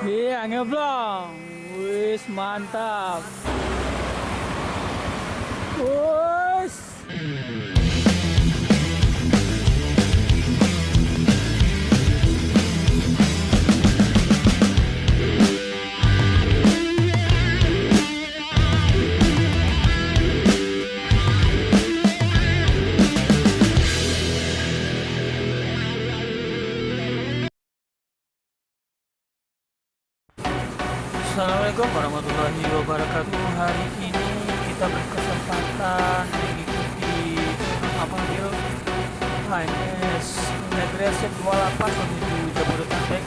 Iya, ngeblong. Wis mantap. Wis. Assalamualaikum warahmatullahi wabarakatuh. Hari ini kita berkesempatan mengikuti Apabila HMS Negreset 28 menuju Jabodetabek.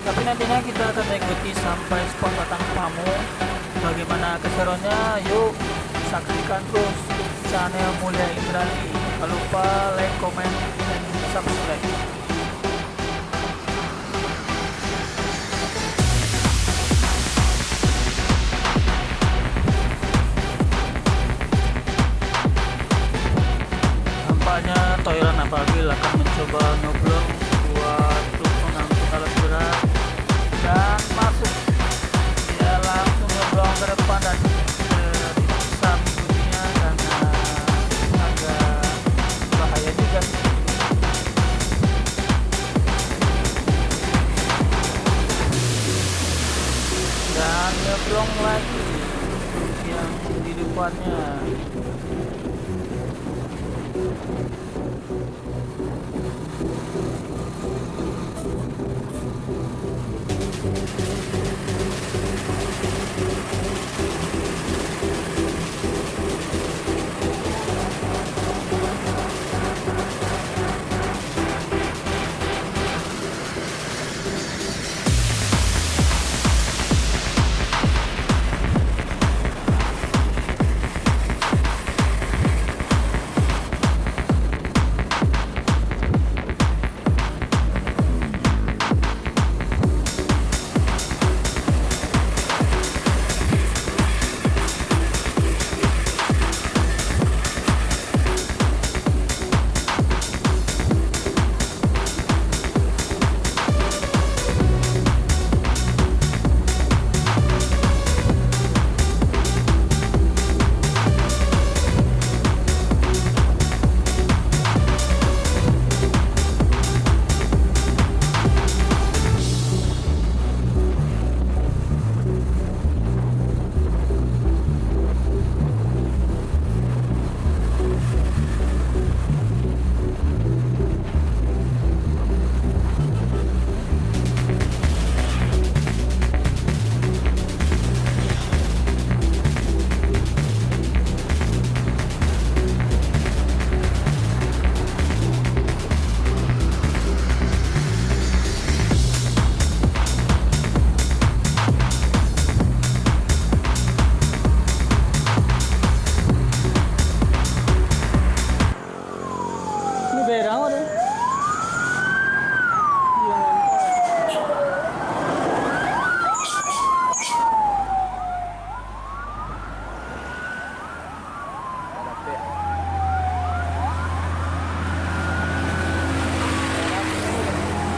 Tapi nantinya kita akan mengikuti sampai spot Batang Pamu. Bagaimana keseruannya? Yuk saksikan terus channel Mulia Indrani. Jangan lupa like, comment, dan subscribe. Tampaknya Toiran apabila akan mencoba ngeblong buat truk pengangkut alat berat dan masuk, dia langsung ngeblong ke depan dan tidak bisa mengikutinya karena agak bahaya juga sih. Dan ngeblong lagi truk yang di depannya. Ini berang ada. Iya, mantap.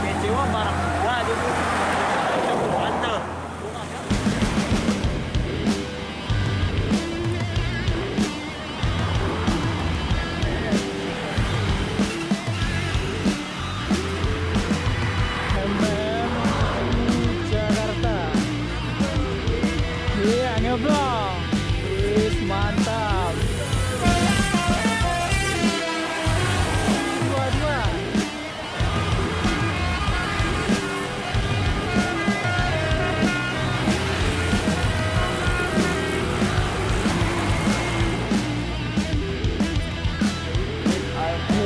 Kecewa barang enggak gitu. Mantap. Jakarta. Iya, ngeblong. Wis mantap. Dua-dua.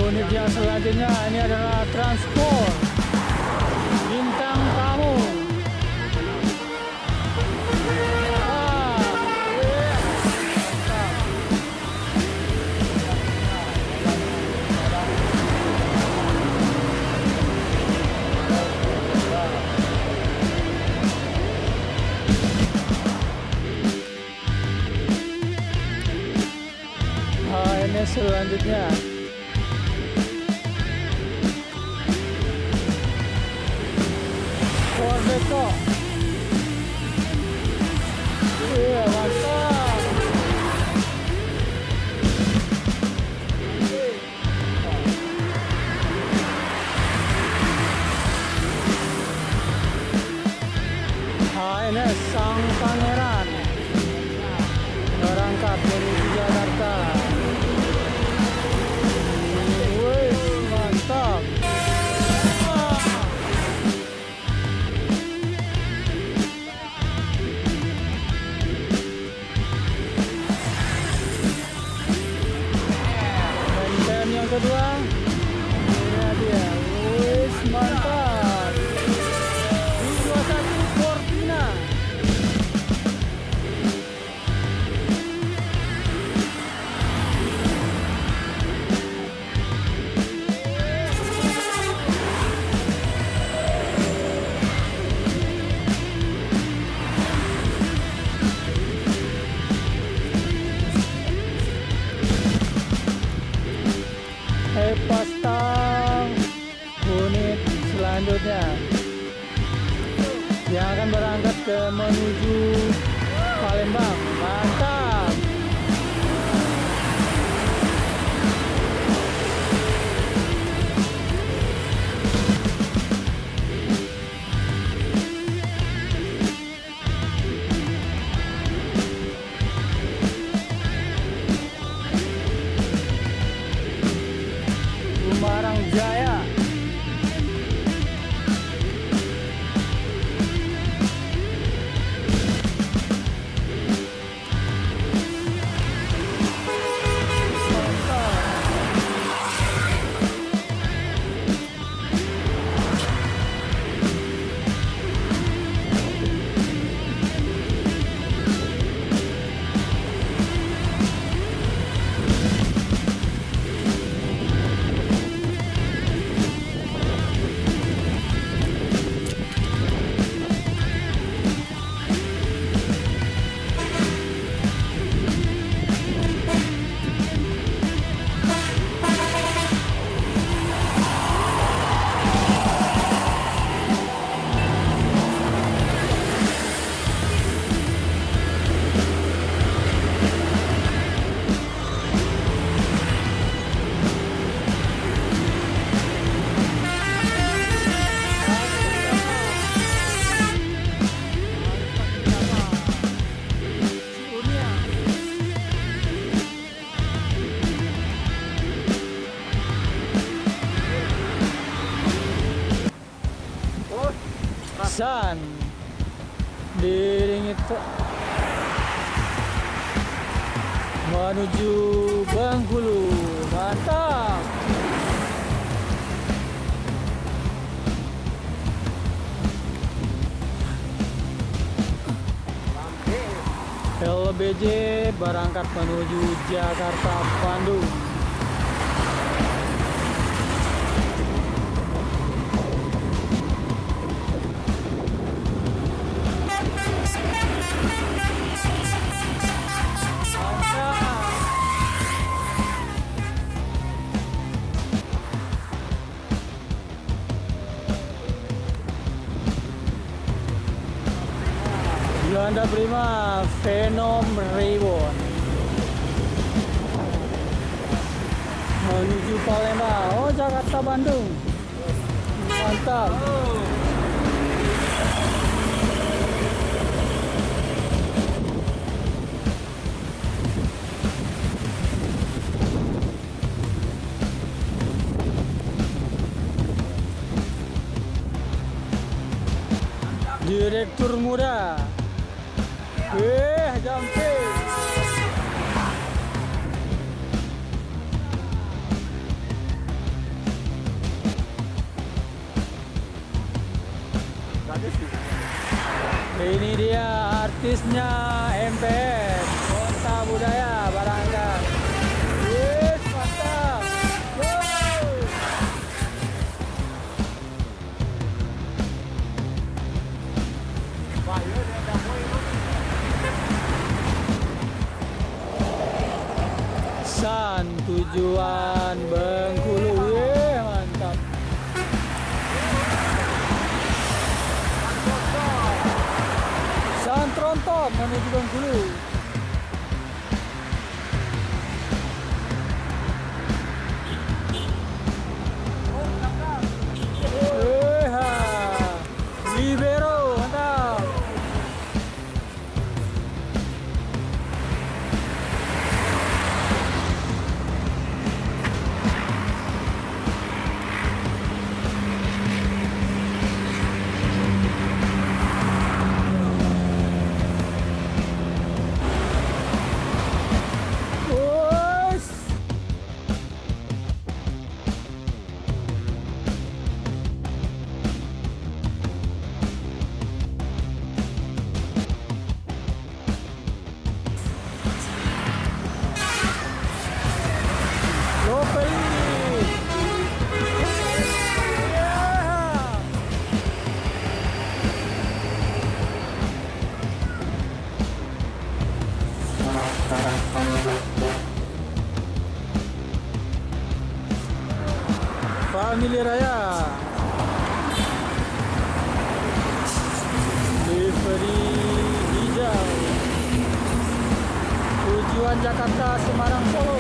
Unit yang selanjutnya ini adalah transport bintang tamu. Ini selanjutnya Ford Deco mantap. Di 21 Cortina. Pastang unit selanjutnya yang akan berangkat ke menuju Palembang. Mantap. Semarang Jaya. San diiringi menuju Bengkulu. Mantap. LBJ berangkat menuju Jakarta Bandung. Juanda Prima Venom Reborn menuju Palembang. Oh, Jakarta Bandung. Mantap. Direktur muda. Jumping. Ini dia artisnya MPS Kota Budaya Barangkat. Yes, mantap. San tujuan Bengkulu. Mantap. San Tronton menuju Bengkulu. Libero, mantap. Family Raya. Livery hijau. Tujuan Jakarta, Semarang, Solo.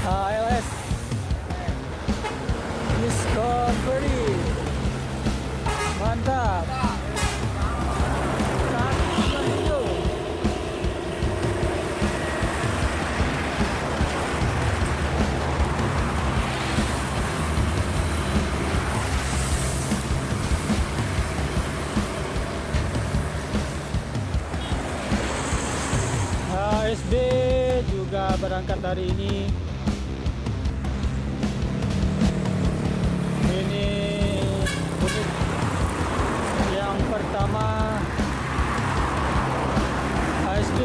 ALS Discovery, mantap. Kaki hijau. HSB juga berangkat hari ini. Ini unit yang pertama HSB.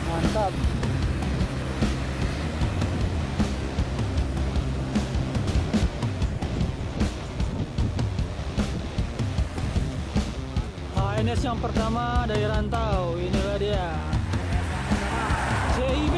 Mantap. HNS yang pertama dari rantau, inilah dia. CIB.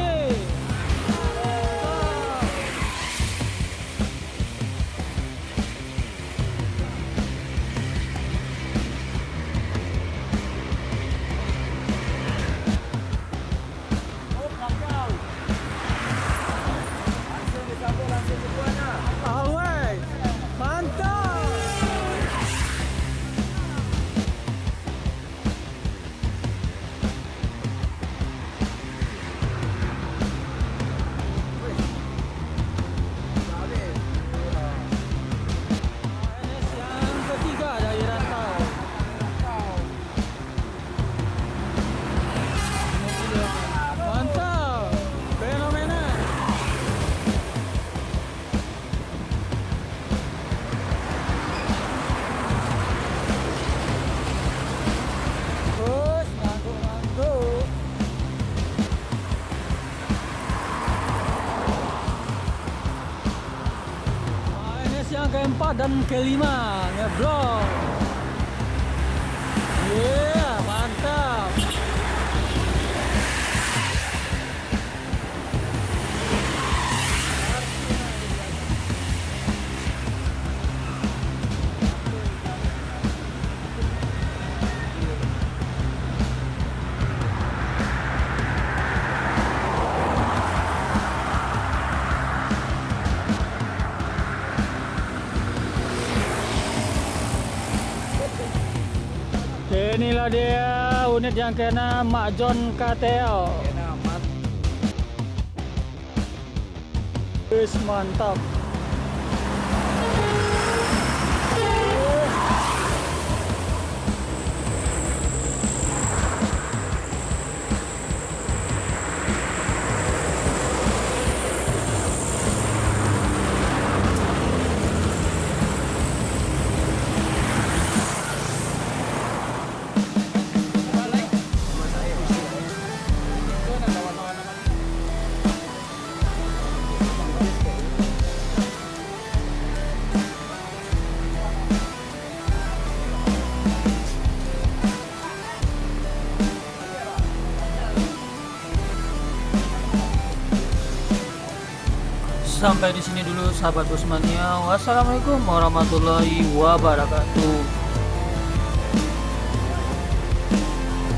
Alright, mantap. Mantap, fenomena. Terus ngantuk-ngantuk. ANS yang keempat dan kelima ngeblok. Yeah, mantap. Inilah dia unit yang kena Mak John KTL. Wis mantap. Sampai di sini dulu sahabat Busmania. Wassalamualaikum warahmatullahi wabarakatuh.